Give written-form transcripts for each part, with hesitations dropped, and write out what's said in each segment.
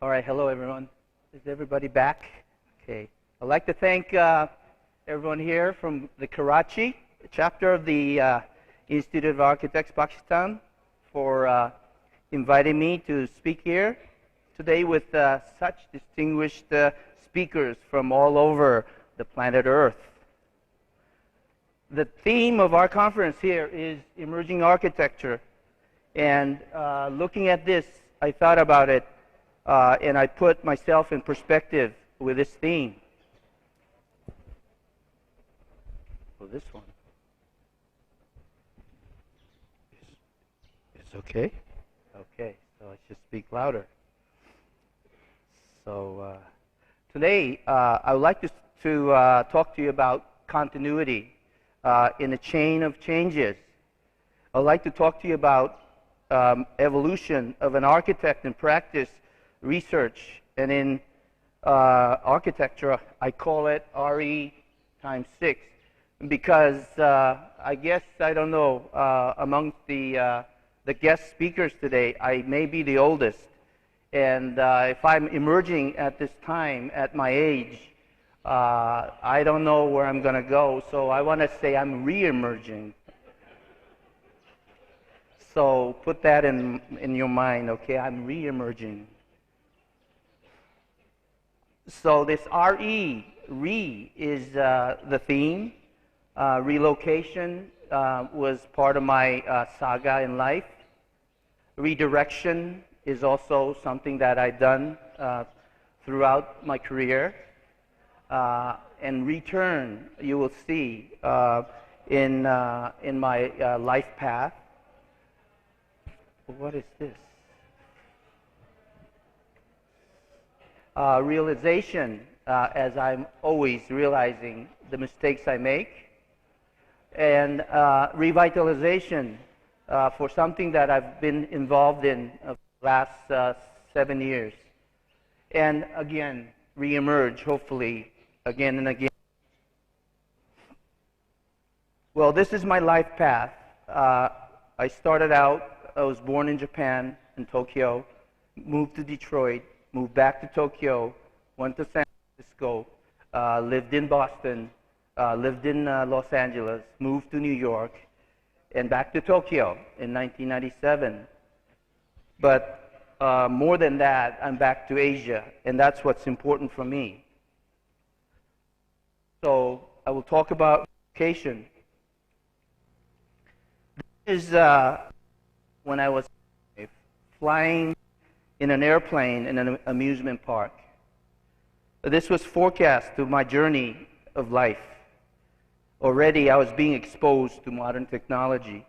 All right, hello everyone. Is everybody back? Okay. I'd like to thank everyone here from the Karachi chapter of the Institute of Architects Pakistan for inviting me to speak here today with such distinguished speakers from all over the planet Earth. The theme of our conference here is emerging architecture, and looking at this, I thought about it. And I put myself in perspective with this theme. Oh, this one. It's okay? Okay, so I should speak louder. So today, I would like to talk to you about continuity in a chain of changes. I'd like to talk to you about evolution of an architect in practice, research, and in architecture, I call it RE times 6, because I guess, I don't know, amongst the guest speakers today, I may be the oldest, and if I'm emerging at this time, at my age, I don't know where I'm going to go, so I want to say I'm re-emerging. So put that in your mind, okay? I'm re-emerging. So this re is the theme. Relocation was part of my saga in life. Redirection is also something that I've done throughout my career. And return, you will see in my life path. What is this? Realization, as I'm always realizing the mistakes I make, and revitalization for something that I've been involved in the last 7 years. And again, re-emerge, hopefully, again and again. Well, this is my life path. I started out, I was born in Japan, in Tokyo, moved to Detroit, moved back to Tokyo, went to San Francisco, lived in Boston, lived in Los Angeles, moved to New York, and back to Tokyo in 1997. But more than that, I'm back to Asia, and that's what's important for me. So I will talk about education. This is when I was flying in an airplane in an amusement park. This was forecast to my journey of life. Already I was being exposed to modern technology.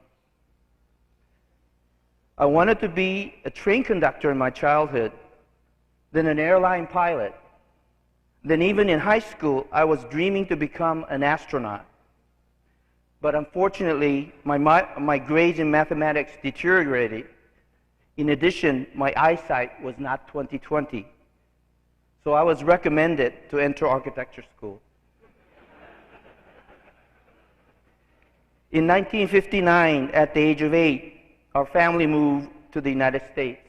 I wanted to be a train conductor in my childhood, then an airline pilot. Then even in high school, I was dreaming to become an astronaut. But unfortunately, my grades in mathematics deteriorated. In addition, my eyesight was not 20/20. So I was recommended to enter architecture school. In 1959, at the age of 8, our family moved to the United States.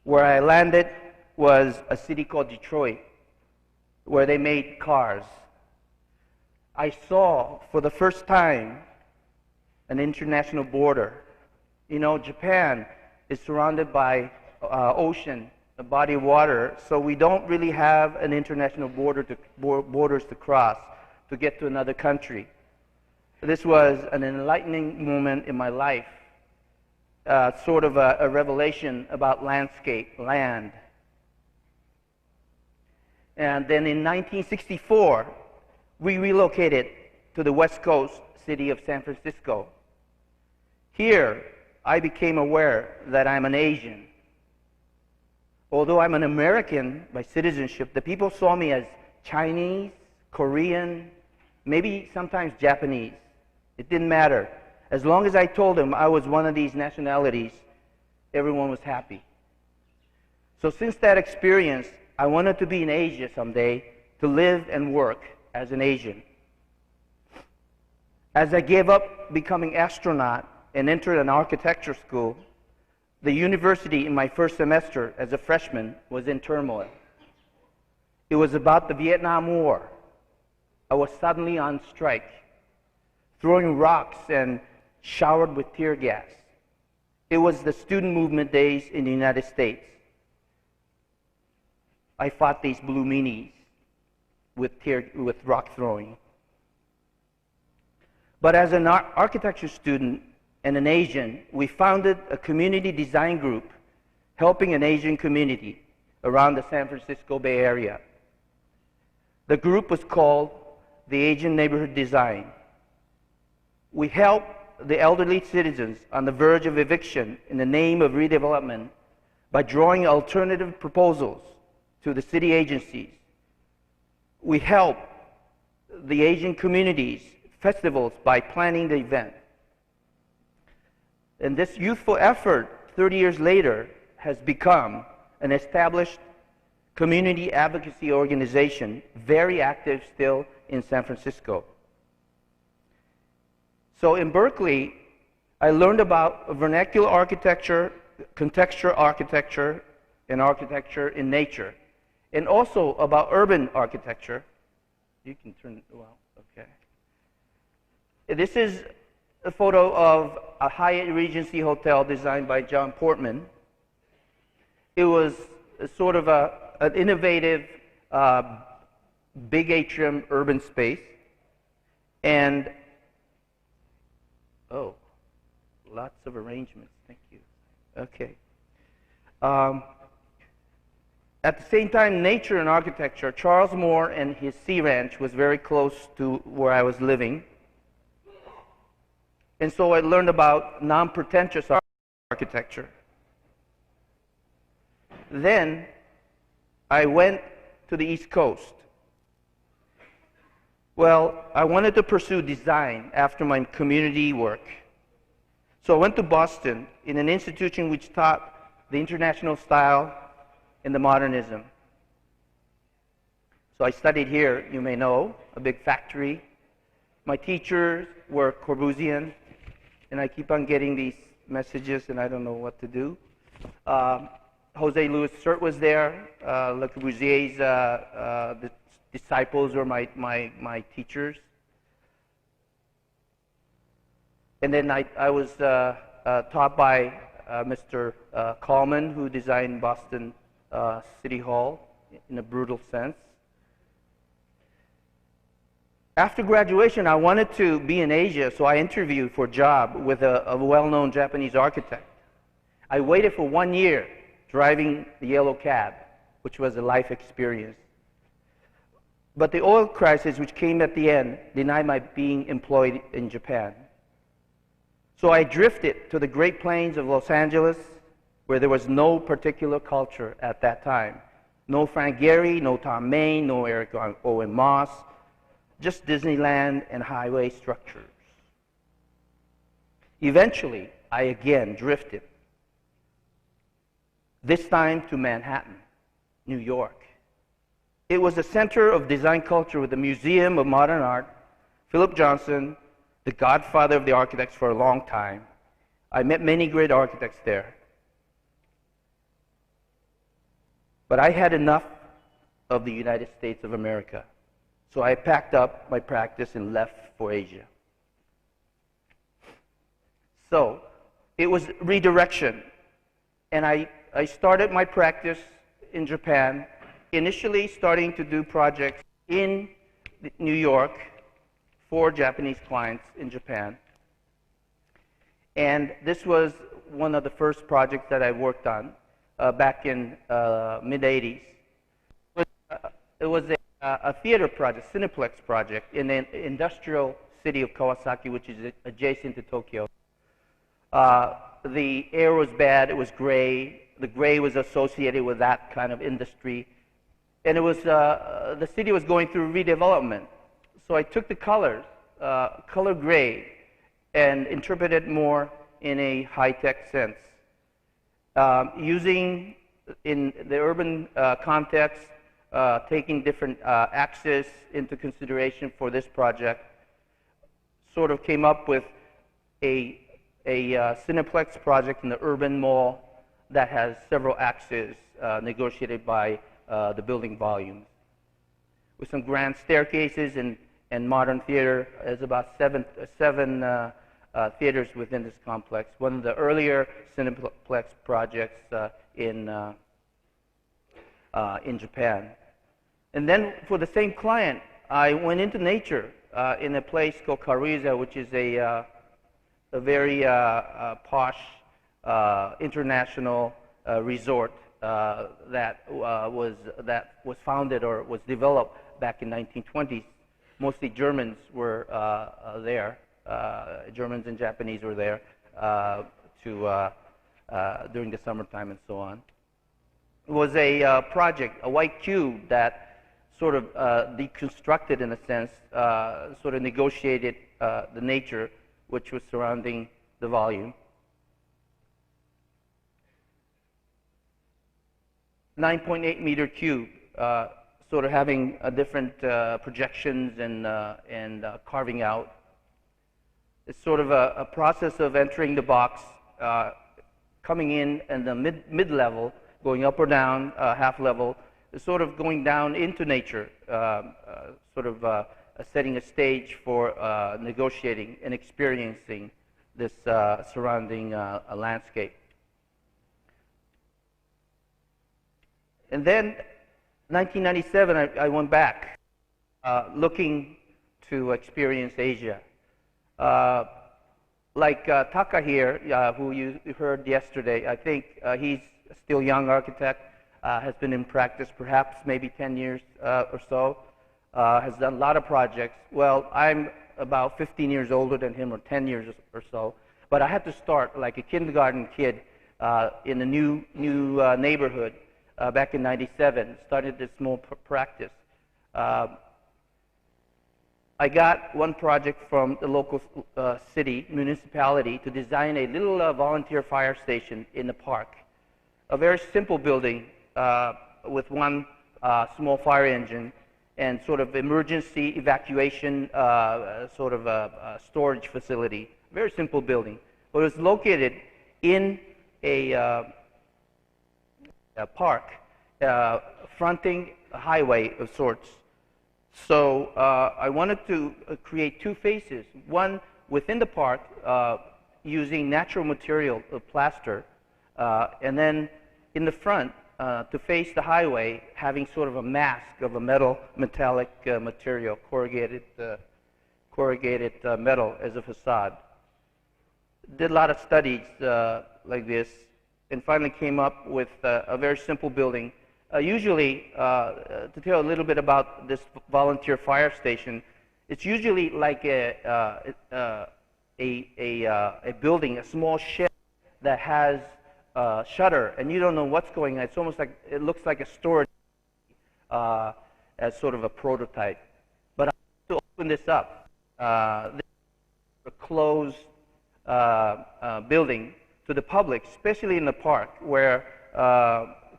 Where I landed was a city called Detroit, where they made cars. I saw for the first time an international border. You know, Japan is surrounded by ocean, a body of water, so we don't really have an international borders to cross to get to another country. This was an enlightening moment in my life, sort of a revelation about landscape, land. And then in 1964, we relocated to the West Coast city of San Francisco. Here, I became aware that I'm an Asian. Although I'm an American by citizenship, the people saw me as Chinese, Korean, maybe sometimes Japanese. It didn't matter. As long as I told them I was one of these nationalities, everyone was happy. So since that experience, I wanted to be in Asia someday to live and work as an Asian. As I gave up becoming an astronaut and entered an architecture school, The university in my first semester as a freshman was in turmoil. It was about the Vietnam War. I was suddenly on strike, throwing rocks and showered with tear gas. It was the student movement days in the United States. I fought these blue meanies with rock throwing. But as an architecture student and an Asian, we founded a community design group helping an Asian community around the San Francisco Bay Area. The group was called the Asian Neighborhood Design. We helped the elderly citizens on the verge of eviction in the name of redevelopment by drawing alternative proposals to the city agencies. We helped the Asian communities' festivals by planning the event. And this youthful effort, 30 years later, has become an established community advocacy organization, very active still in San Francisco. So in Berkeley, I learned about vernacular architecture, contextual architecture, and architecture in nature, and also about urban architecture. You can turn it, well, okay. This is a photo of a Hyatt Regency Hotel designed by John Portman. It was sort of an innovative, big atrium urban space. And, oh, lots of arrangements, thank you. Okay. At the same time, nature and architecture, Charles Moore and his Sea Ranch was very close to where I was living. And so I learned about non-pretentious architecture. Then I went to the East Coast. Well, I wanted to pursue design after my community work. So I went to Boston in an institution which taught the international style and the modernism. So I studied here, you may know, a big factory. My teachers were Corbusian, and I keep on getting these messages and I don't know what to do. Jose Louis Cert was there. Le Corbusier's the disciples were my teachers. And then I was taught by Mr. Coleman, who designed Boston City Hall in a brutal sense. After graduation, I wanted to be in Asia, so I interviewed for a job with a well-known Japanese architect. I waited for 1 year driving the yellow cab, which was a life experience. But the oil crisis, which came at the end, denied my being employed in Japan. So I drifted to the Great Plains of Los Angeles, where there was no particular culture at that time. No Frank Gehry, no Tom Main, no Eric Owen Moss, just Disneyland and highway structures. Eventually, I again drifted, this time to Manhattan, New York. It was a center of design culture with the Museum of Modern Art, Philip Johnson, the godfather of the architects for a long time. I met many great architects there. But I had enough of the United States of America. So I packed up my practice and left for Asia. So it was redirection. And I started my practice in Japan, initially starting to do projects in New York for Japanese clients in Japan. And this was one of the first projects that I worked on back in mid-'80s. It was a theater project, Cineplex project, in the industrial city of Kawasaki, which is adjacent to Tokyo. The air was bad, it was gray. The gray was associated with that kind of industry. And it was, the city was going through redevelopment. So I took the colors, color gray, and interpreted more in a high-tech sense. Using, in the urban context, taking different axes into consideration for this project, sort of came up with a Cineplex project in the urban mall that has several axes negotiated by the building volumes. With some grand staircases and modern theater, there's about seven theaters within this complex. One of the earlier Cineplex projects in Japan. And then for the same client, I went into nature in a place called Karuiza, which is a very posh international resort that was founded or was developed back in 1920s. Mostly Germans were there. Germans and Japanese were there during the summertime and so on. It was a project, a white cube that sort of deconstructed, in a sense, sort of negotiated the nature which was surrounding the volume. 9.8 meter cube, sort of having different projections and carving out. It's sort of a process of entering the box, coming in the mid-level, going up or down, half level, sort of going down into nature, sort of setting a stage for negotiating and experiencing this surrounding landscape. And then, 1997, I went back, looking to experience Asia. Like Taka here, who you heard yesterday, I think he's still a young architect, has been in practice perhaps maybe 10 years or so, has done a lot of projects. Well, I'm about 15 years older than him, or 10 years or so, but I had to start like a kindergarten kid in a new neighborhood back in '97, started this small practice. I got one project from the local municipality to design a little volunteer fire station in the park. A very simple building with one small fire engine and sort of emergency evacuation sort of a storage facility. Very simple building. But it was located in a park fronting a highway of sorts. So I wanted to create two faces, one within the park using natural material of plaster, and then in the front to face the highway having sort of a mask of a metallic material, corrugated metal as a facade. Did a lot of studies like this and finally came up with a very simple building. Usually, to tell a little bit about this volunteer fire station, it's usually like a building, a small shed that has a shutter, and you don't know what's going on. It's almost like, it looks like a storage as sort of a prototype. But I have to open this up. This is a closed building to the public, especially in the park where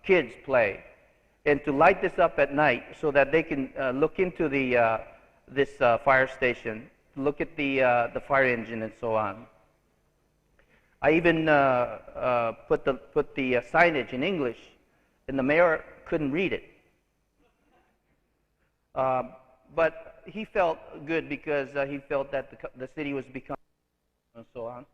kids play, and to light this up at night so that they can look into this fire station, look at the fire engine and so on. I even put the signage in English, and the mayor couldn't read it. But he felt good because he felt that the city was becoming and so on.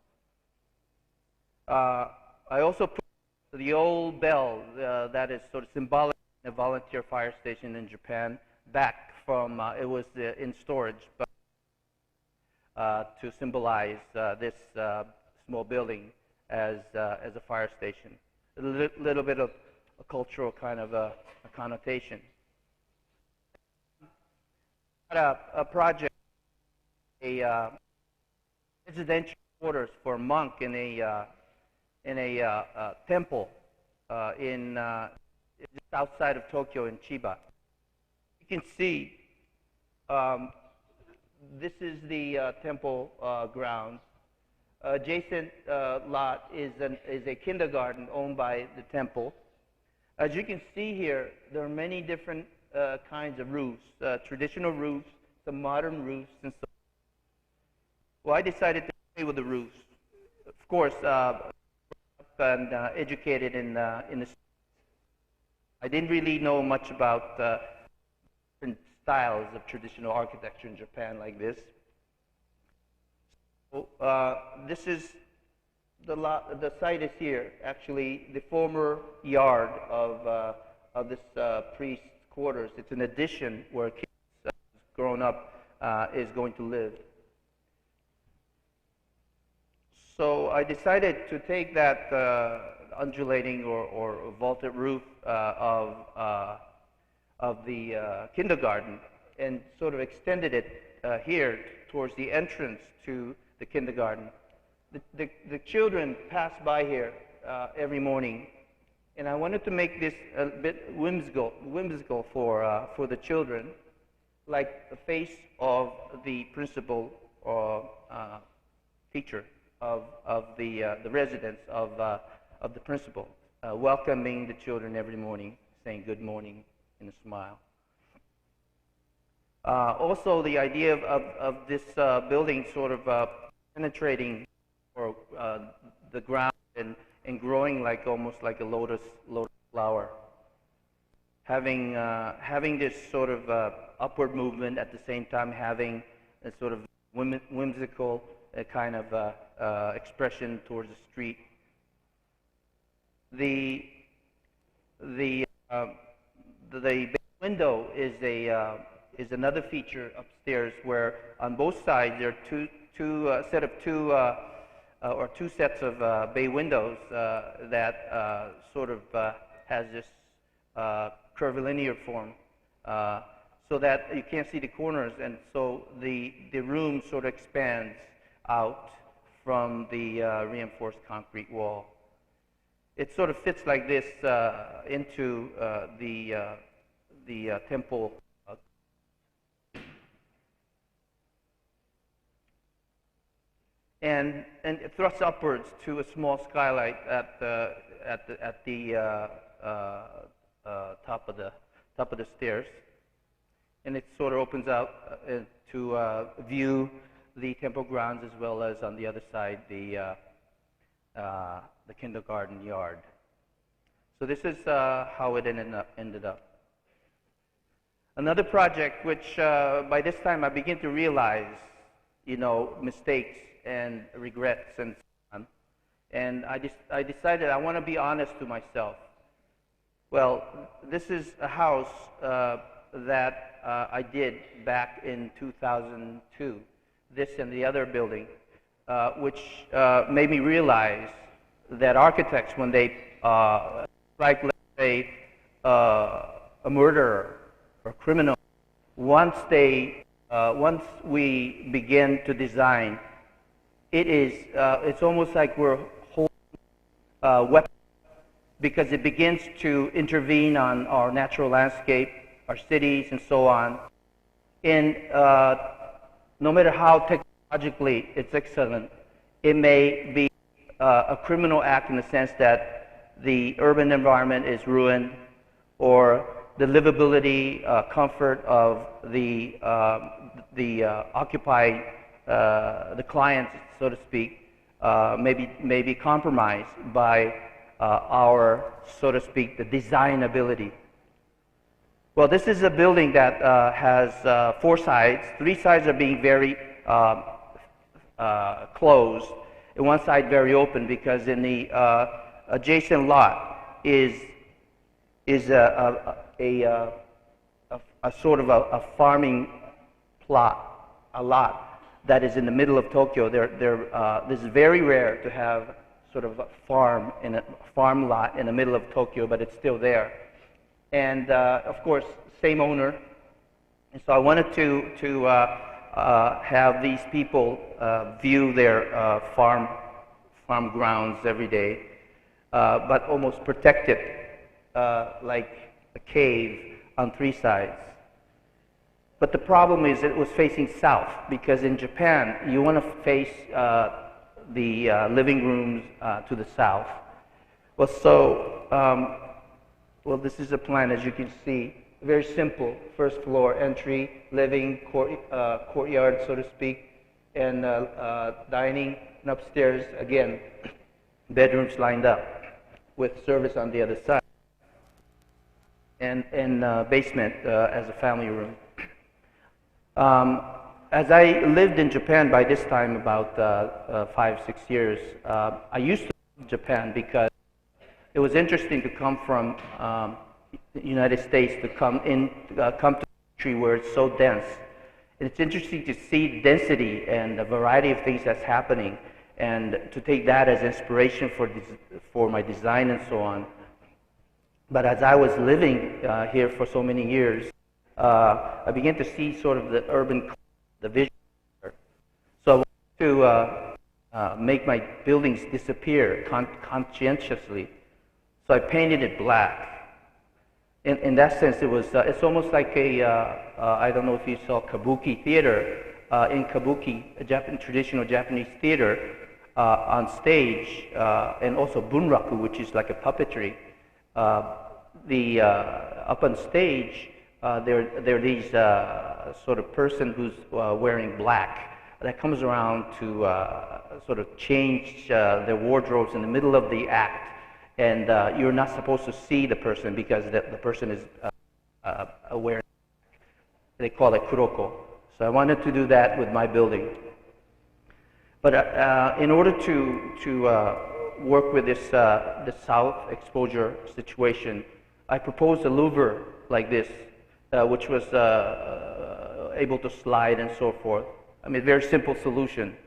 I also put the old bell that is sort of symbolic in a volunteer fire station in Japan back from, it was in storage, but to symbolize this small building as a fire station. A little bit of a cultural kind of a connotation. A project, a residential quarters for a monk in a temple just outside of Tokyo in Chiba. You can see this is the temple grounds. Adjacent lot is a kindergarten owned by the temple. As you can see here, there are many different kinds of roofs, traditional roofs, some modern roofs, and so on. Well, I decided to play with the roofs. Of course, and educated in the. I didn't really know much about different styles of traditional architecture in Japan like this. So, this is the site is here. Actually, the former yard of this priest's quarters. It's an addition where kids grown up is going to live. So I decided to take that undulating or vaulted roof of the kindergarten and sort of extended it here towards the entrance to the kindergarten. The children pass by here every morning, and I wanted to make this a bit whimsical for the children, like the face of the principal or teacher of the residence of the principal, welcoming the children every morning, saying good morning and a smile. Also, the idea of this building sort of penetrating or the ground and growing like almost like a lotus flower, having this sort of upward movement at the same time having a sort of whimsical kind of expression towards the street. The window is another feature upstairs, where on both sides there are two sets of bay windows that sort of has this curvilinear form, so that you can't see the corners, and so the room sort of expands out from the reinforced concrete wall. It sort of fits like this into the temple. And it thrusts upwards to a small skylight at the top of the stairs, and it sort of opens out to view the temple grounds, as well as on the other side the kindergarten yard. So this is how it ended up. Another project, which by this time I begin to realize, mistakes and regrets and so on. And I decided I want to be honest to myself. Well, this is a house that I did back in 2002, this and the other building, which made me realize that architects, when they like, let's say, a murderer or criminal, once we begin to design, it's almost like we're holding weapons, because it begins to intervene on our natural landscape, our cities, and so on. And no matter how technologically it's excellent, it may be a criminal act in the sense that the urban environment is ruined, or the livability, comfort of the occupied, the clients, so to speak, may be compromised by our, so to speak, the design ability. Well, this is a building that has 4 sides. 3 sides are being very closed, and 1 side very open, because in the adjacent lot is a sort of a farming plot, a lot that is in the middle of Tokyo. This is very rare to have sort of a farm lot in the middle of Tokyo, but it's still there. And of course, same owner. And so I wanted to have these people view their farm grounds every day, but almost protect it like a cave on 3 sides. But the problem is it was facing south, because in Japan you want to face the living rooms to the south. Well, so this is a plan, as you can see, very simple. First floor entry, living, courtyard, so to speak, and dining, and upstairs again, bedrooms lined up. with service on the other side, and basement as a family room. As I lived in Japan by this time, about 5-6 years, I used to love Japan because it was interesting to come from the United States to come to a country where it's so dense. And it's interesting to see the density and the variety of things that's happening, and to take that as inspiration for my design and so on. But as I was living here for so many years, I began to see sort of the urban, the vision. So I wanted to make my buildings disappear conscientiously. So I painted it black. In that sense, it's almost like I don't know if you saw Kabuki theater. In Kabuki, a traditional Japanese theater, on stage, and also bunraku, which is like a puppetry. Up on stage, there are these sort of person who's wearing black that comes around to sort of change their wardrobes in the middle of the act, and you're not supposed to see the person because the person is wearing. They call it kuroko. So I wanted to do that with my building. But in order to work with this the south exposure situation, I proposed a louver like this, which was able to slide and so forth. I mean, very simple solution,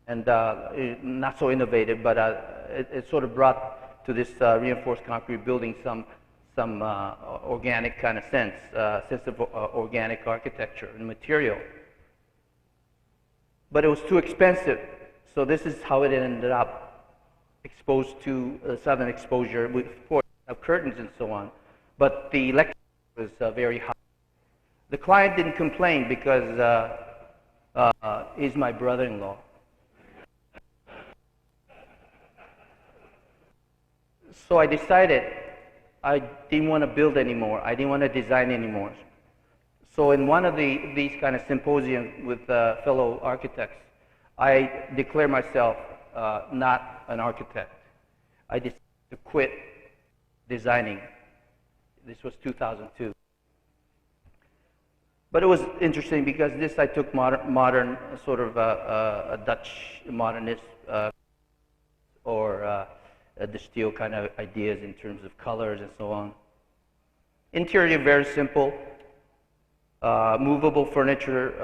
and not so innovative, but it sort of brought to this reinforced concrete building some organic kind of sense of organic architecture and material. But it was too expensive, so this is how it ended up, exposed to southern exposure with, of course, curtains and so on. But the electric was very high. The client didn't complain because he's my brother-in-law. So I decided I didn't want to build anymore. I didn't want to design anymore. So in one of these kind of symposiums with fellow architects, I declared myself not an architect. I decided to quit designing. This was 2002. But it was interesting because this I took modern sort of a Dutch modernist or the steel kind of ideas in terms of colors and so on. Interior very simple. Movable furniture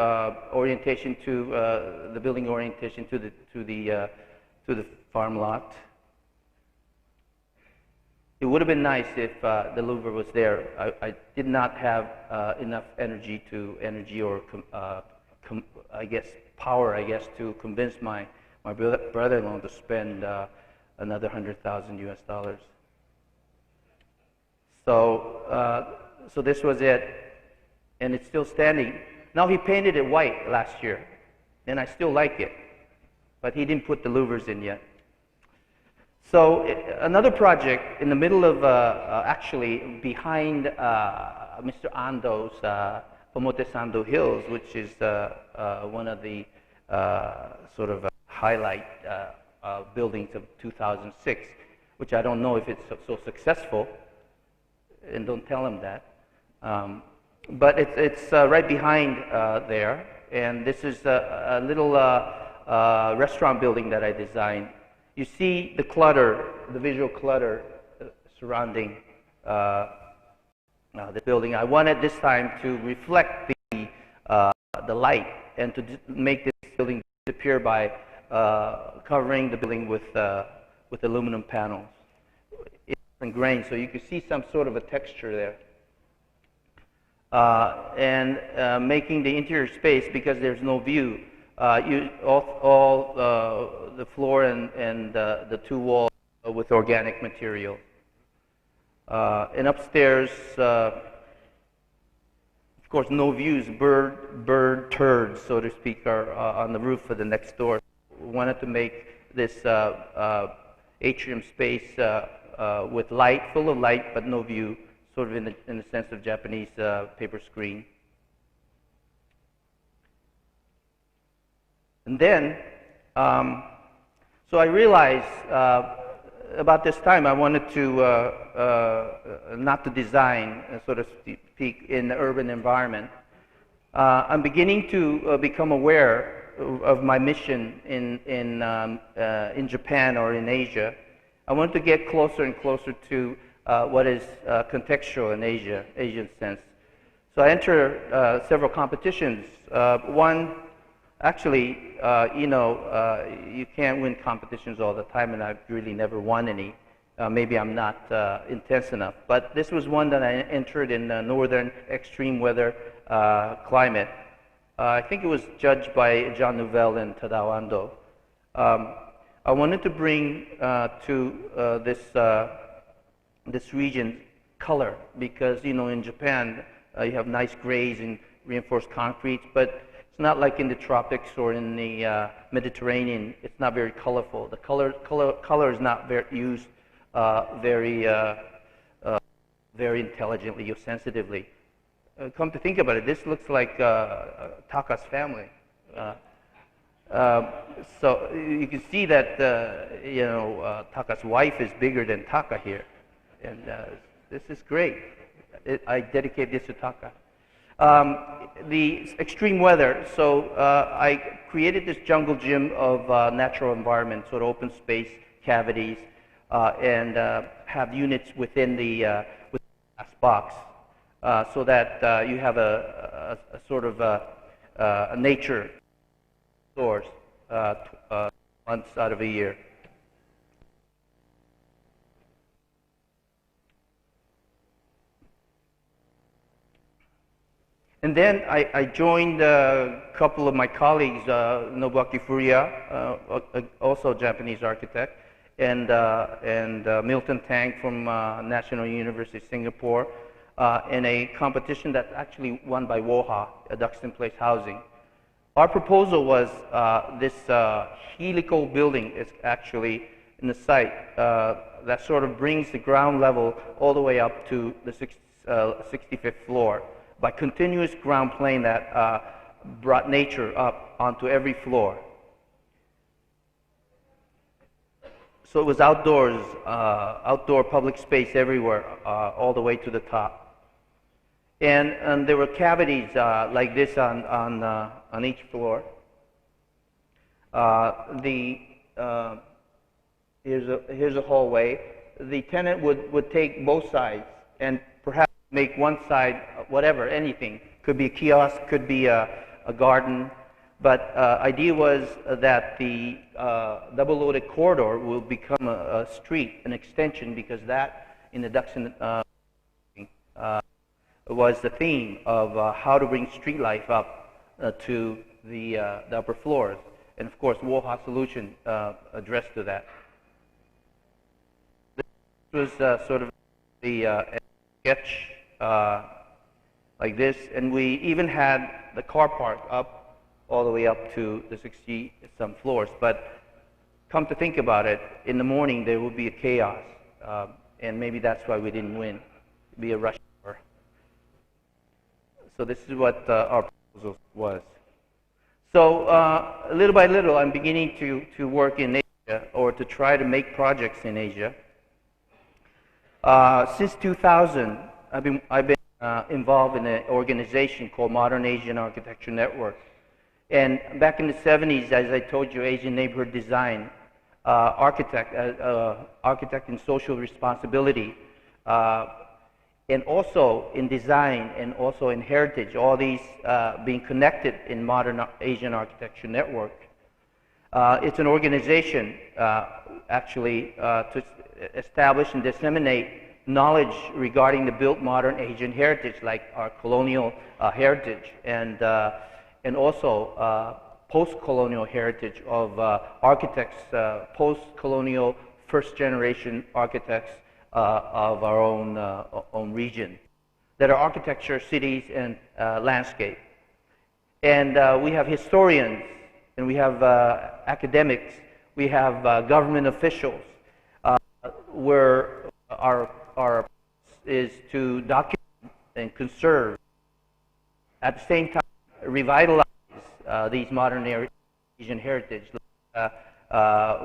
orientation to the building orientation to the farm lot. It would have been nice if the louver was there. I did not have enough energy or I guess power, to convince my brother-in-law to spend another $100,000 US. So this was it. And it's still standing. Now he painted it white last year, and I still like it, but he didn't put the louvers in yet. So another project in the middle of, actually behind Mr. Ando's Omotesando Hills, which is one of the sort of highlight buildings of 2006, which I don't know if it's so successful, and don't tell him that. But it's right behind there, and this is a little restaurant building that I designed. You see the clutter, the visual clutter surrounding the building. I wanted this time to reflect the light and to make this building disappear by covering the building with aluminum panels. It's in grain, so you can see some sort of a texture there. And making the interior space, because there's no view, all the floor and the two walls with organic material. And upstairs, of course, no views. Bird turds, so to speak, are on the roof of the next door. We wanted to make this atrium space with light, full of light, but no view. Sort of in the sense of Japanese paper screen. And then, so I realized about this time, I wanted to not to design, so to speak, in the urban environment. I'm beginning to become aware of my mission in Japan or in Asia. I want to get closer and closer to what is contextual in Asia, Asian sense. So I enter several competitions. One, actually, you can't win competitions all the time, and I've really never won any. Maybe I'm not intense enough. But this was one that I entered in northern extreme weather climate. I think it was judged by Jean Nouvel and Tadao Ando. I wanted to bring to this region color, because in Japan you have nice grays and reinforced concrete, but it's not like in the tropics or in the Mediterranean. It's not very colorful. The color is not used very intelligently or sensitively. Come to think about it, this looks like Taka's family. So you can see that Taka's wife is bigger than Taka here, and this is great. I dedicate this to Taka. The extreme weather. So I created this jungle gym of natural environment, sort of open space, cavities, and have units within the glass box, so that you have a sort of a nature source months out of a year. And then I joined a couple of my colleagues, Nobuaki Furuya, also a Japanese architect, and Milton Tang from National University of Singapore, in a competition that's actually won by WOHA, Duxton Place Housing. Our proposal was this helical building is actually in the site that sort of brings the ground level all the way up to the 65th floor, by continuous ground plane that brought nature up onto every floor. So it was outdoors, outdoor public space everywhere, all the way to the top. And there were cavities like this on each floor. Here's a hallway. The tenant would take both sides and perhaps make one side, whatever, anything. Could be a kiosk, could be a garden. But idea was that the double-loaded corridor will become a street, an extension, because that, in the Duxton, was the theme of how to bring street life up to the upper floors. And of course, WOHA solution addressed to that. This was sort of the sketch like this, and we even had the car park up all the way up to the 60-some floors. But come to think about it, in the morning there would be a chaos, and maybe that's why we didn't win. It'd be a rush hour. So this is what our proposal was. So little by little, I'm beginning to work in Asia, or to try to make projects in Asia. Since 2000, I've been involved in an organization called Modern Asian Architecture Network. And back in the 70s, as I told you, Asian neighborhood design, architect and social responsibility, and also in design and also in heritage, all these being connected in Modern Asian Architecture Network. It's an organization actually to establish and disseminate knowledge regarding the built modern Asian heritage, like our colonial heritage, and also post-colonial heritage of architects, post-colonial first-generation architects of our own region, that are architecture, cities, and landscape. And we have historians, and we have academics, we have government officials, where our is to document and conserve, at the same time revitalize these modern Asian heritage.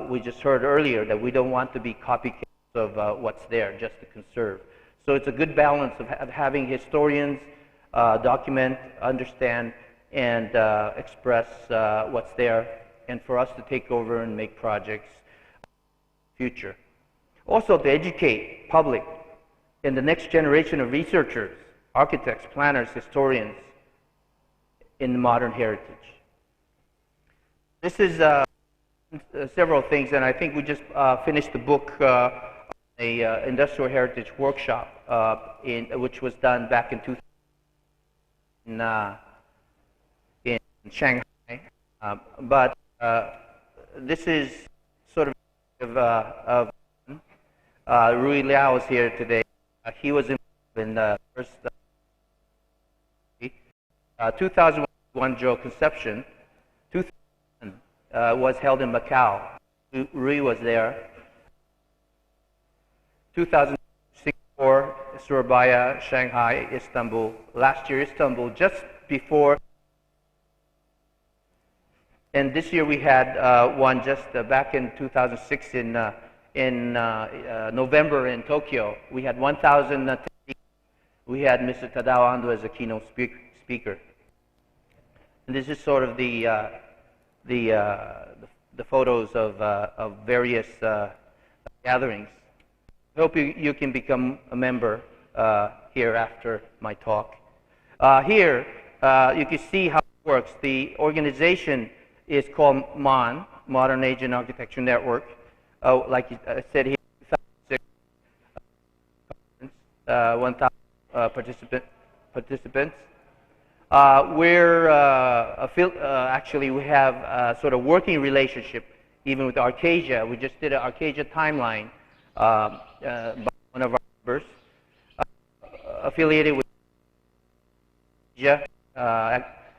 we just heard earlier that we don't want to be copycats of what's there, just to conserve. So it's a good balance of having historians document, understand, and express what's there, and for us to take over and make projects future. Also to educate public and the next generation of researchers, architects, planners, historians in modern heritage. This is several things, and I think we just finished the book, a industrial heritage workshop, which was done back in 2000 in Shanghai. But this is sort of Rui Liao is here today. He was involved in the first 2001 Guangzhou conception. 2000 was held in Macau. Rui was there. 2006, Singapore, Surabaya, Shanghai, Istanbul. Last year, Istanbul, just before. And this year we had one just back in 2006 in November in Tokyo. We had 1,000 attendees. We had Mr. Tadao Ando as a keynote speaker. And this is sort of the photos of various gatherings. I hope you can become a member here after my talk. Here you can see how it works. The organization is called MAN, Modern Asian Architecture Network. Like I said here, 1,000 participants. Actually, we have a sort of working relationship even with Arcasia. We just did an Arcasia timeline by one of our members, affiliated with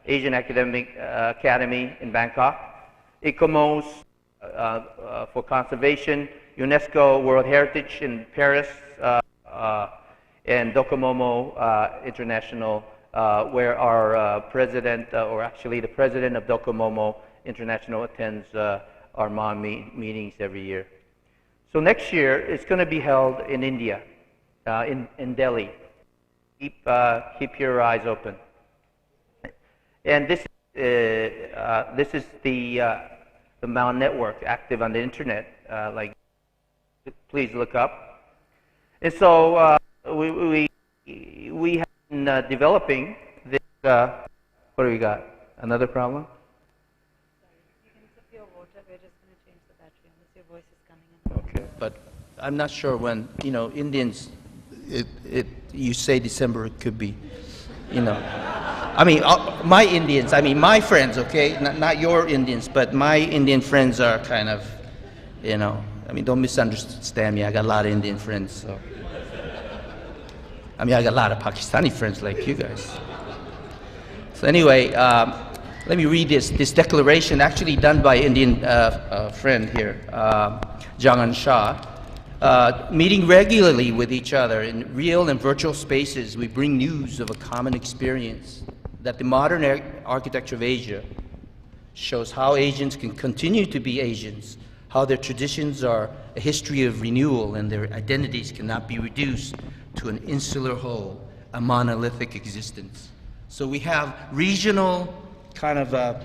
Asian Academic Academy in Bangkok, ICOMOS for conservation, UNESCO World Heritage in Paris, and Docomomo International, where our president, or actually the president of Docomomo International, attends our MAN meetings every year. So next year it's going to be held in India, in Delhi. Keep your eyes open. And this is the MAN network active on the internet. Please look up. And so we have been developing this. What do we got? Another problem? You can sip your water. We're just going to change the battery unless your voice is coming in. Okay, but I'm not sure when Indians. You say December, it could be, I mean, my Indians. I mean, my friends. Okay, not your Indians, but my Indian friends are kind of, I mean, don't misunderstand me. I got a lot of Indian friends. So, I mean, I got a lot of Pakistani friends like you guys. So anyway, let me read this declaration, actually done by Indian friend here, Jangan Shah. Meeting regularly with each other in real and virtual spaces, we bring news of a common experience that the modern architecture of Asia shows how Asians can continue to be Asians, how their traditions are a history of renewal and their identities cannot be reduced to an insular whole, a monolithic existence. So we have regional kind of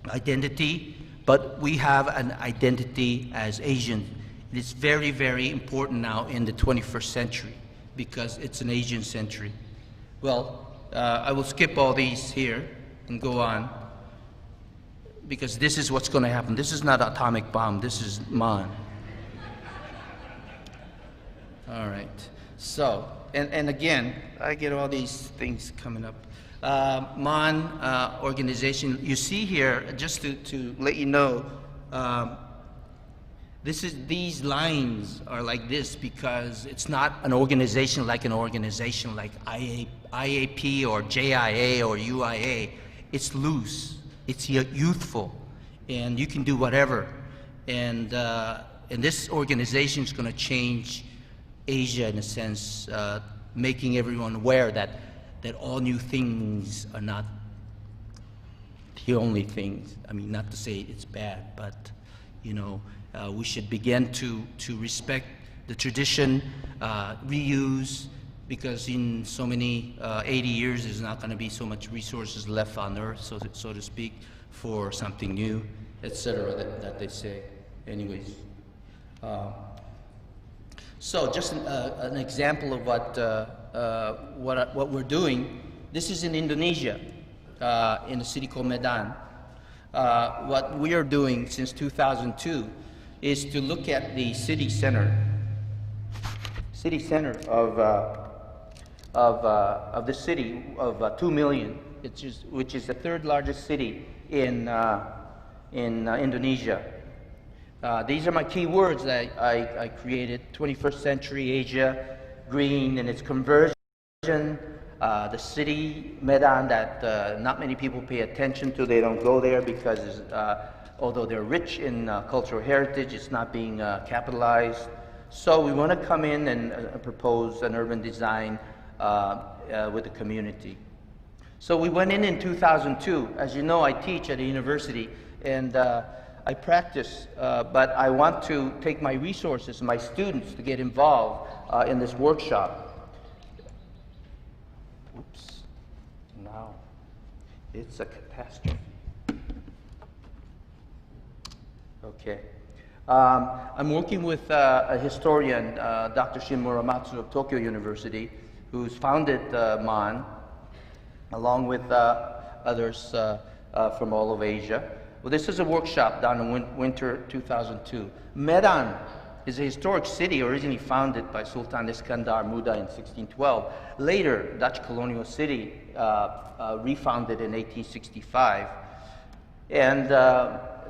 identity, but we have an identity as Asian. It is very, very important now in the 21st century because it's an Asian century. Well, I will skip all these here and go on because this is what's going to happen. This is not an atomic bomb. This is MAN. All right. So, and again, I get all these things coming up. MAN organization, you see here, just to let you know, these lines are like this because it's not an organization like IAP or JIA or UIA. It's loose, it's youthful, and you can do whatever. And this organization is going to change Asia in a sense, making everyone aware that all new things are not the only things. I mean, not to say it's bad, but we should begin to respect the tradition, reuse, because in so many 80 years there's not going to be so much resources left on earth, so to speak, for something new, etc. that they say. Anyways, so just an example of what we're doing. This is in Indonesia, in a city called Medan. What we are doing since 2002 is to look at the city center of the city of 2 million, which is the third largest city in Indonesia. These are my key words that I created: 21st century Asia, green and its conversion, the city Medan that not many people pay attention to. They don't go there because although they're rich in cultural heritage, it's not being capitalized. So we want to come in and propose an urban design with the community. So we went in 2002. As you know, I teach at a university, and I practice, but I want to take my resources, my students, to get involved in this workshop. Oops, now it's a catastrophe. Okay. I'm working with a historian, Dr. Shin Muramatsu of Tokyo University, who's founded MAN, along with others from all of Asia. Well, this is a workshop done in winter 2002. Medan is a historic city originally founded by Sultan Iskandar Muda in 1612. Later, Dutch colonial city, refounded in 1865. And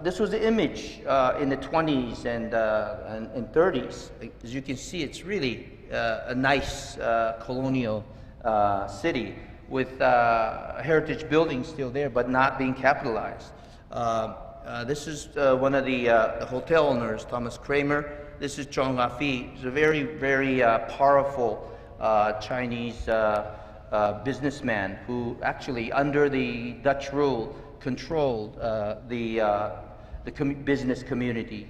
this was the image in the 20s and 30s. As you can see, it's really a nice colonial city with heritage buildings still there, but not being capitalized. This is one of the hotel owners, Thomas Kramer. This is Chong Ah-fi. He's a very, very powerful Chinese businessman who actually, under the Dutch rule, controlled the business community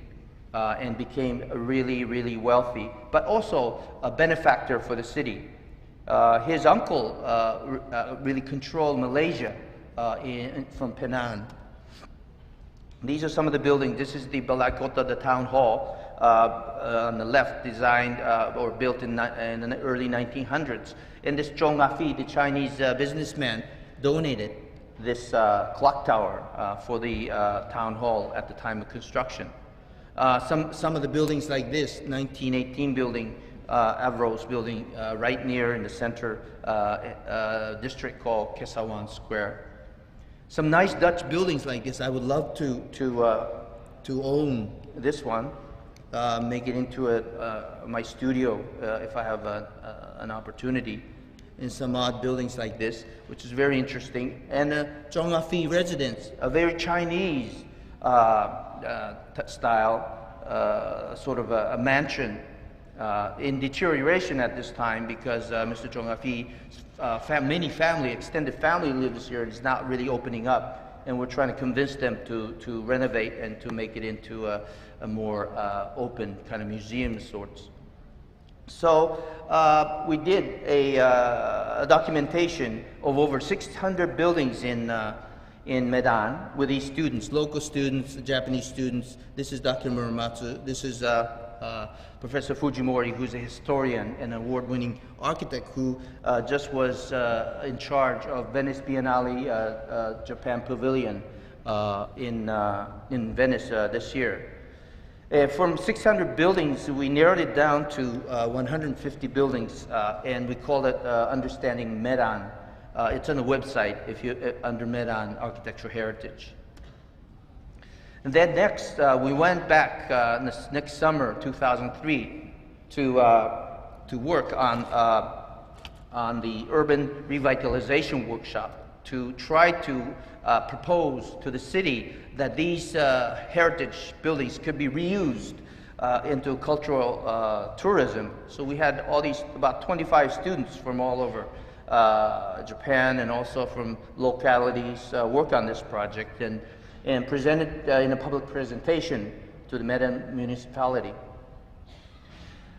and became really, really wealthy, but also a benefactor for the city. His uncle really controlled Malaysia from Penang. These are some of the buildings. This is the Balai Kota, the town hall, on the left, designed or built in the early 1900s. And this Chong Ah-fi, the Chinese businessman, donated this clock tower for the town hall at the time of construction. Some of the buildings like this, 1918 building, Avros building, right near in the center district called Kesawan Square. Some nice Dutch buildings like this. I would love to own this one, make it into my studio if I have an opportunity. In some odd buildings like this, which is very interesting. And Chong Ah-fi residence, a very Chinese style, sort of a mansion in deterioration at this time because Mr. Chong Ah-fi's extended family lives here and is not really opening up. And we're trying to convince them to renovate and to make it into a more open kind of museum of sorts. So we did a documentation of over 600 buildings in Medan with these students, local students, Japanese students. This is Dr. Muramatsu. This is Professor Fujimori, who's a historian and award-winning architect who just was in charge of Venice Biennale Japan Pavilion in Venice this year. From 600 buildings, we narrowed it down to 150 buildings, and we call it Understanding Medan. It's on the website if you under Medan Architectural Heritage. And then next, we went back next summer, 2003, to work on the urban revitalization workshop to try to propose to the city that these heritage buildings could be reused into cultural tourism. So we had about 25 students from all over Japan and also from localities work on this project and presented in a public presentation to the Medan municipality.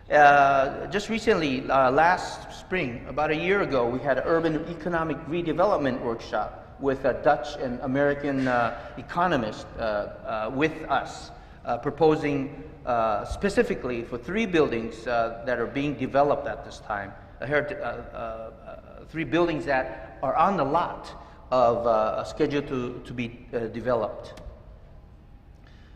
Just recently, last spring, about a year ago, we had an urban economic redevelopment workshop with a Dutch and American economist with us, proposing specifically for 3 buildings that are being developed at this time. 3 buildings that are on the lot of scheduled to be developed.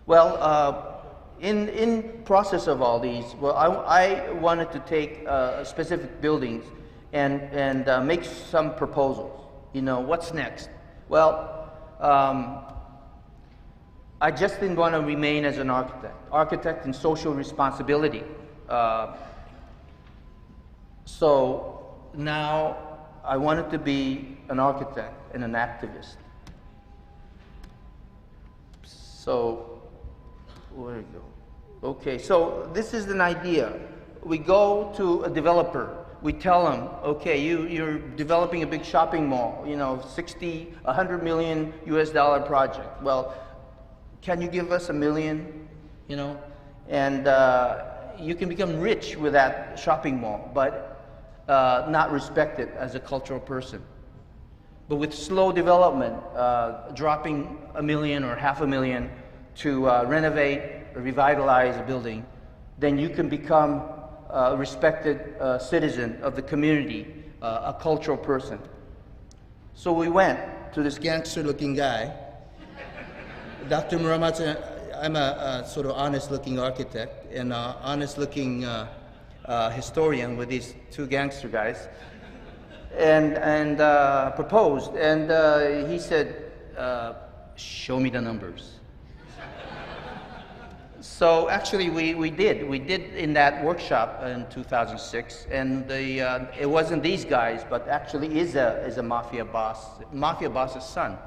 Well, in process of all these, well, I wanted to take specific buildings and make some proposals. You know, what's next? Well, I just didn't want to remain as an architect in social responsibility. So now I wanted to be an architect and an activist. So, where do we go? Okay, so this is an idea. We go to a developer. We tell them, okay, you're developing a big shopping mall, you know, $100 million US project. Well, can you give us $1 million, you know? And you can become rich with that shopping mall, but not respected as a cultural person. But with slow development, dropping $1 million or $500,000 to renovate or revitalize a building, then you can become a respected citizen of the community, a cultural person. So we went to this gangster-looking guy, Dr. Muramatsu. I'm a sort of honest-looking architect and an honest-looking historian with these 2 gangster guys, and proposed. And he said, "Show me the numbers." So actually, we did in that workshop in 2006, and it wasn't these guys, but actually is a mafia boss's son.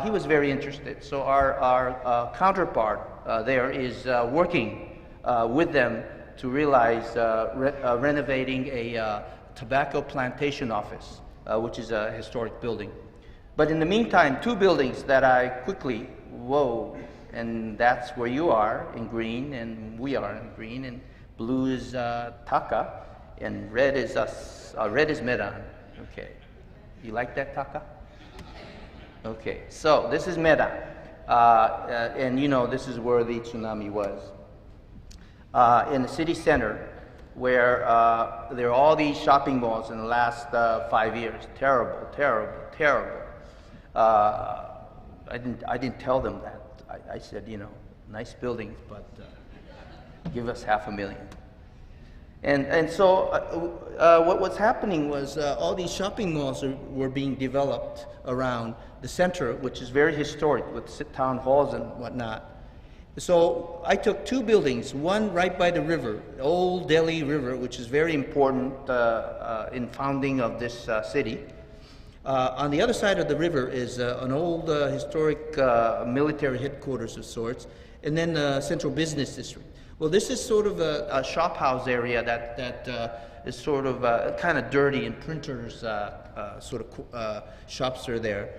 He was very interested. So our counterpart there is working with them to realize renovating a tobacco plantation office, which is a historic building. But in the meantime, 2 buildings that I quickly, and that's where you are in green, and we are in green, and blue is Taka, and red is us. Red is Medan. Okay, you like that, Taka? Okay, so this is Medan, and you know this is where the tsunami was. In the city center, where there are all these shopping malls in the last 5 years. Terrible, terrible, terrible. I didn't tell them that. I said, you know, nice buildings, but give us $500,000. And so what was happening was all these shopping malls were being developed around the center, which is very historic with town halls and whatnot. So I took 2 buildings, one right by the river, the old Delhi River, which is very important in founding of this city. On the other side of the river is an old historic military headquarters of sorts, and then the central business district. Well, this is sort of a shop house area that is sort of kind of dirty, and printers sort of shops are there.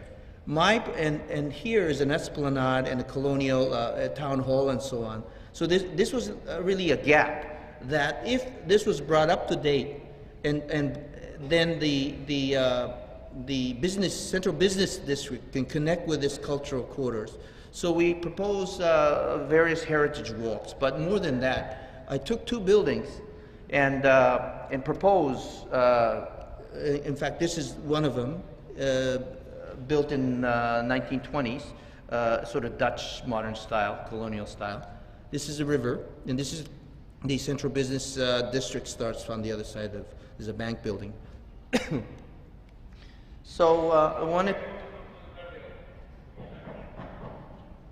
And here is an esplanade and a colonial town hall and so on. So this was really a gap that if this was brought up to date, and then the central business district can connect with this cultural quarters. So we propose various heritage walks, but more than that, I took 2 buildings and propose. In fact, this is one of them, built in 1920s, sort of Dutch modern style, colonial style. This is a river, and this is the central business district starts on the other side of. There's a bank building. So I wanted.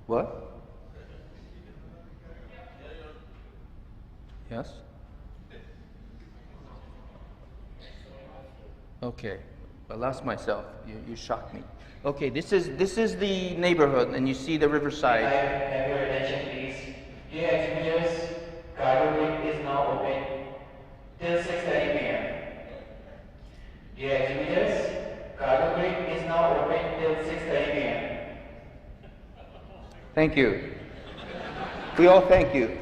What? Yes? Okay. I lost myself. You shocked me. Okay, this is the neighborhood, and you see the riverside. I have your attention, please. Dear exhibitors, cargo gate is now open till 6:30 p.m. Dear exhibitors, cargo gate is now open till 6:30 p.m. Thank you. We all thank you.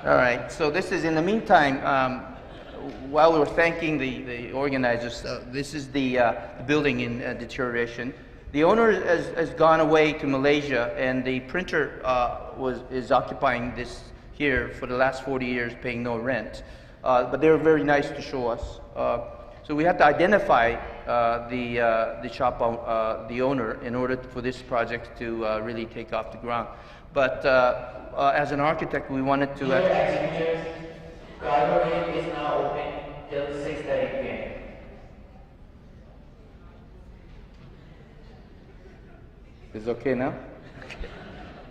All right, so this is, in the meantime, while we were thanking the organizers, this is the building in deterioration. The owner has gone away to Malaysia, and the printer is occupying this here for the last 40 years, paying no rent. But they were very nice to show us. So we have to identify the shop, the owner, in order for this project to really take off the ground. But as an architect, we wanted to. Dear exhibitors, cargo bay is now open till 6:30 p.m. Is it okay now?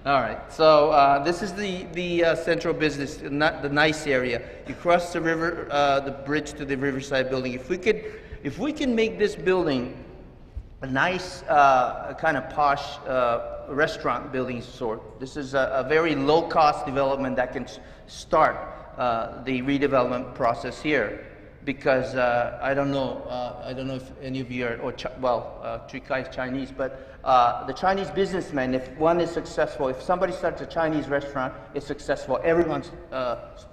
All right. So this is the central business, not the nice area. You cross the river, the bridge to the Riverside building. If we can make this building a nice kind of posh restaurant building sort. This is a very low-cost development that can start the redevelopment process here. Because I don't know if any of you are, Trikai is Chinese, but the Chinese businessmen, if one is successful, if somebody starts a Chinese restaurant, it's successful. Everyone's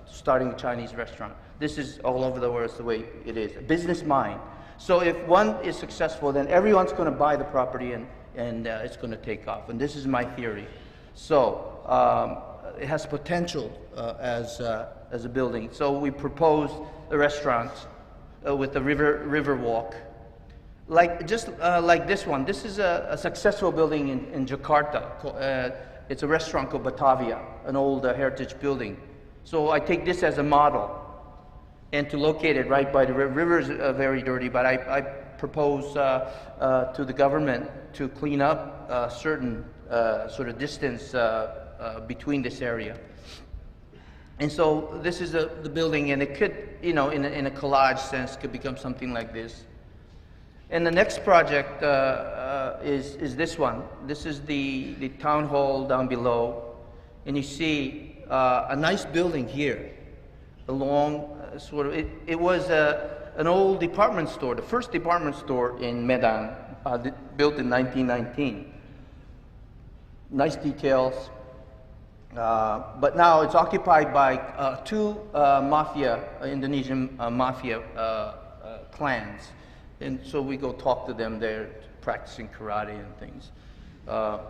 starting a Chinese restaurant. This is all over the world, it's the way it is. A business mind. So if one is successful, then everyone's going to buy the property and it's going to take off. And this is my theory. So it has potential as a building. So we proposed a restaurant with a river walk, like this one. This is a successful building in Jakarta. It's a restaurant called Batavia, an old heritage building. So I take this as a model, and to locate it right by the river is very dirty, but I propose to the government to clean up a certain sort of distance between this area. And so this is the building, and it could, in a collage sense, could become something like this. And the next project is this one. This is the town hall down below, and you see a nice building here, along sort of. It was an old department store, the first department store in Medan, built in 1919. Nice details. But now it's occupied by two Indonesian mafia clans. And so we go talk to them. They're practicing karate and things. A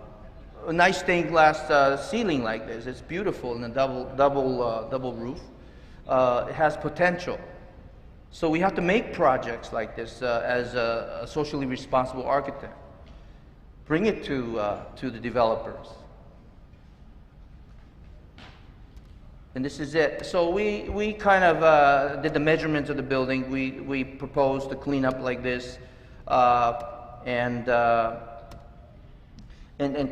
nice stained glass ceiling like this. It's beautiful, and a double roof. It has potential. So we have to make projects like this as a socially responsible architect. Bring it to the developers. And this is it. So we kind of did the measurements of the building. We proposed to clean up like this and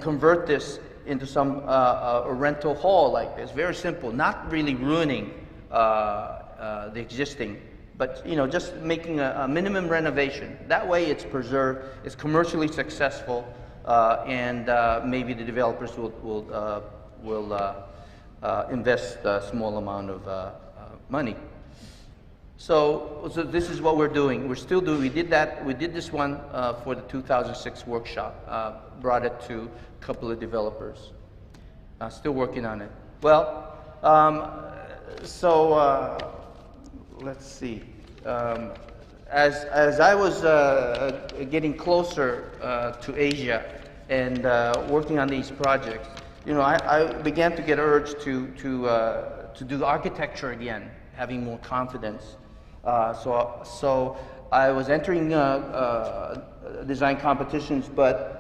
convert this into a rental hall like this. Very simple, not really ruining the existing, but just making a minimum renovation. That way it's preserved, it's commercially successful, and maybe the developers will invest a small amount of money. So this is what we're doing. We're still doing. We did this one for the 2006 workshop. Brought it to a couple of developers. Still working on it. Well, let's see. As I was getting closer to Asia and working on these projects, I began to get urged to do architecture again, having more confidence. So I was entering design competitions, but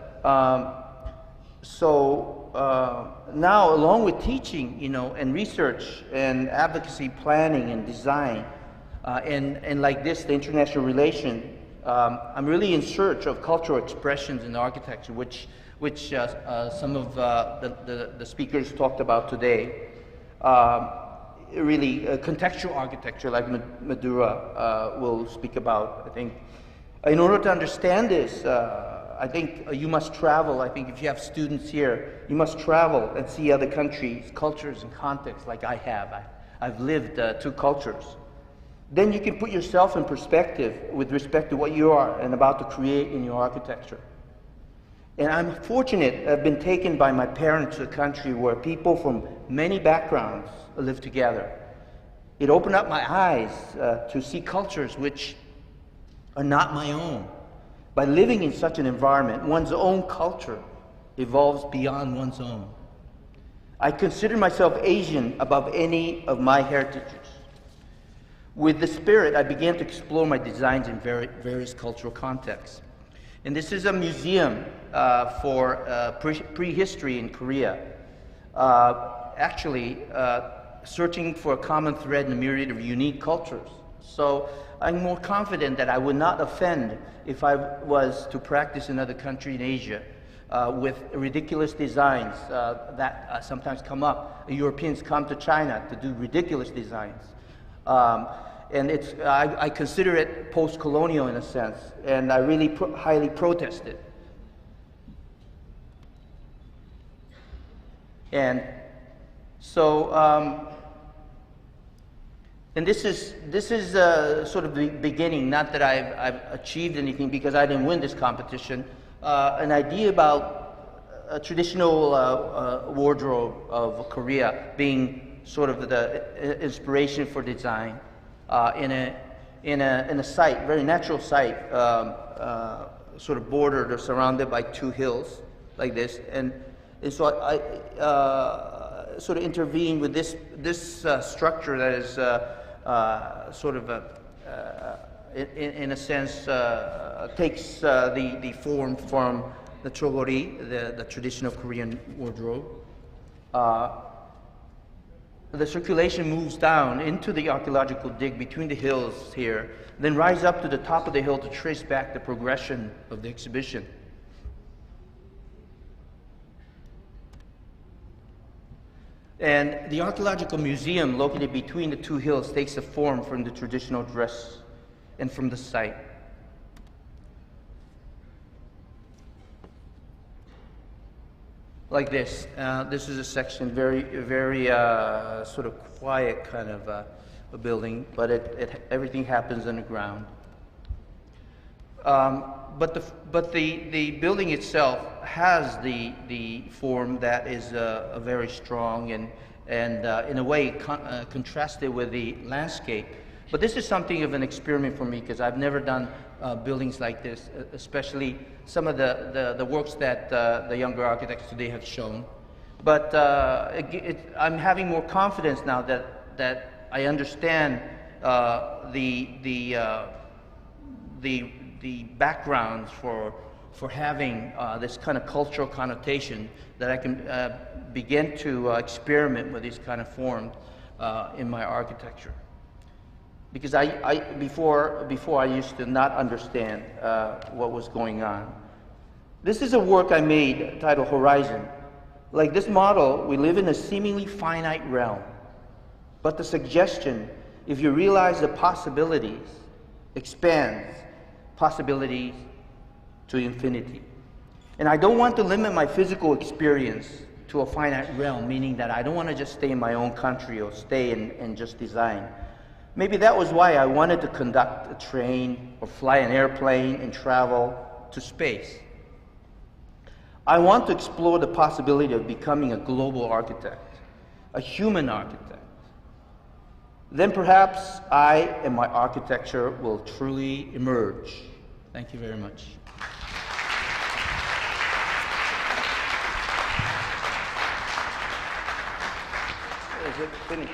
now, along with teaching, and research and advocacy planning and design, and like this, the international relation, I'm really in search of cultural expressions in architecture, which some of the speakers talked about today. Really, contextual architecture, like Madura will speak about, I think. In order to understand this, I think you must travel. I think if you have students here, you must travel and see other countries, cultures, and contexts like I have. I've lived two cultures. Then you can put yourself in perspective with respect to what you are and about to create in your architecture. And I'm fortunate I've been taken by my parents to a country where people from many backgrounds live together. It opened up my eyes to see cultures which are not my own. By living in such an environment, one's own culture evolves beyond one's own. I consider myself Asian above any of my heritages. With the spirit, I began to explore my designs in various cultural contexts. And this is a museum for prehistory in Korea. Actually, searching for a common thread in a myriad of unique cultures. So I'm more confident that I would not offend if I was to practice in another country in Asia with ridiculous designs that sometimes come up. Europeans come to China to do ridiculous designs. And I consider it post-colonial in a sense, and I really highly protest it. And so, and this is sort of the beginning, not that I've achieved anything because I didn't win this competition, an idea about a traditional wardrobe of Korea being sort of the inspiration for design in a site, very natural site, sort of bordered or surrounded by two hills like this. And so I sort of intervene with this structure that is sort of in a sense takes the form from the chogori, the traditional Korean wardrobe. The circulation moves down into the archaeological dig between the hills here, then rise up to the top of the hill to trace back the progression of the exhibition. And the archaeological museum located between the two hills takes a form from the traditional dress and from the site. Like this. This is a section, very sort of quiet kind of a building, but everything happens underground. But the building itself has the form that is a very strong and in a way contrasted with the landscape. But this is something of an experiment for me because I've never done buildings like this, especially some of the works that the younger architects today have shown. But I'm having more confidence now that I understand the backgrounds for having this kind of cultural connotation, that I can begin to experiment with these kind of forms in my architecture. Because before I used to not understand what was going on. This is a work I made titled Horizon. Like this model, we live in a seemingly finite realm. But the suggestion, if you realize the possibilities, expands possibilities to infinity. And I don't want to limit my physical experience to a finite realm, meaning that I don't want to just stay in my own country or stay and just design. Maybe that was why I wanted to conduct a train or fly an airplane and travel to space. I want to explore the possibility of becoming a global architect, a human architect. Then perhaps I and my architecture will truly emerge. Thank you very much. Is it finished?